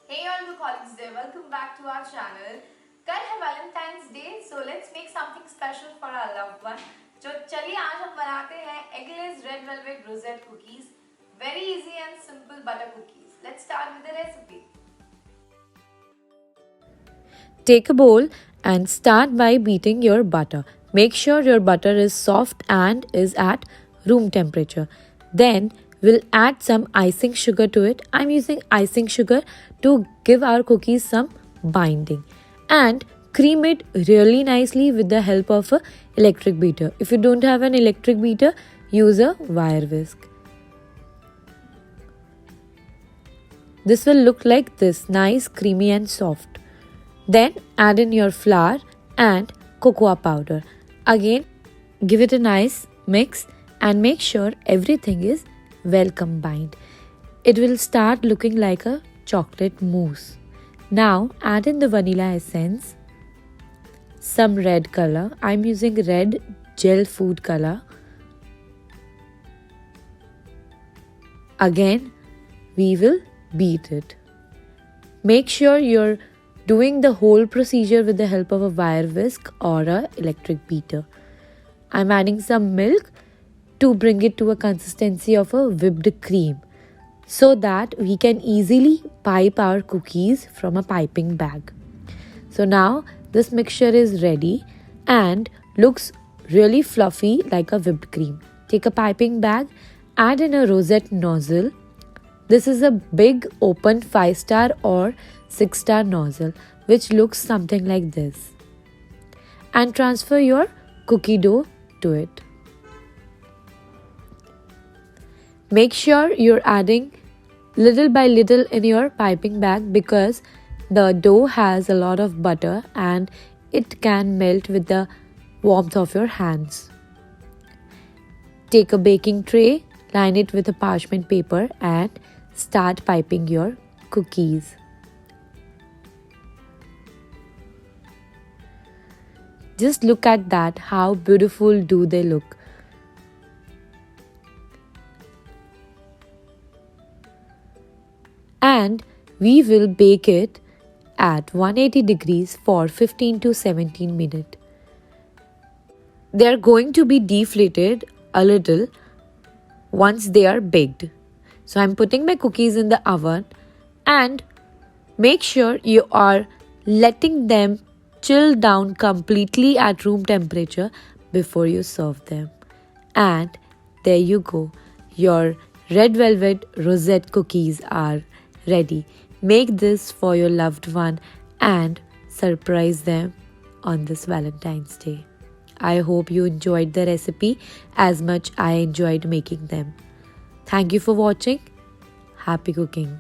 Hey all my colleagues there, welcome back to our channel. कल है Valentine's Day, so let's make something special for our loved one. तो चलिए आज हम बनाते हैं Eggless Red Velvet Rosette cookies. Very easy and simple butter cookies. Let's start with the recipe. Take a bowl and start by beating your butter. Make sure your butter is soft and is at room temperature. Then we'll add some icing sugar to it. I'm using icing sugar to give our cookies some binding. And cream it really nicely with the help of an electric beater. If you don't have an electric beater, use a wire whisk. This will look like this, nice, creamy and soft. Then add in your flour and cocoa powder. Again, give it a nice mix and make sure everything is well combined. It will start looking like a chocolate mousse. Now add in the vanilla essence, some red color. I'm using red gel food color. Again, we will beat it. Make sure you're doing the whole procedure with the help of a wire whisk or a electric beater. I'm adding some milk to bring it to a consistency of a whipped cream so that we can easily pipe our cookies from a piping bag. So now this mixture is ready and looks really fluffy like a whipped cream. Take a piping bag, add in a rosette nozzle. This is a big open 5-star or 6-star nozzle which looks something like this. And transfer your cookie dough to it. Make sure you're adding little by little in your piping bag because the dough has a lot of butter and it can melt with the warmth of your hands. Take a baking tray, line it with a parchment paper and start piping your cookies. Just look at that, how beautiful do they look. And we will bake it at 180 degrees for 15 to 17 minutes. They are going to be deflated a little once they are baked. So I'm putting my cookies in the oven and make sure you are letting them chill down completely at room temperature before you serve them. And there you go. Your red velvet rosette cookies are ready. Make this for your loved one and surprise them on this Valentine's Day. I hope you enjoyed the recipe as much I enjoyed making them. Thank you for watching. Happy cooking.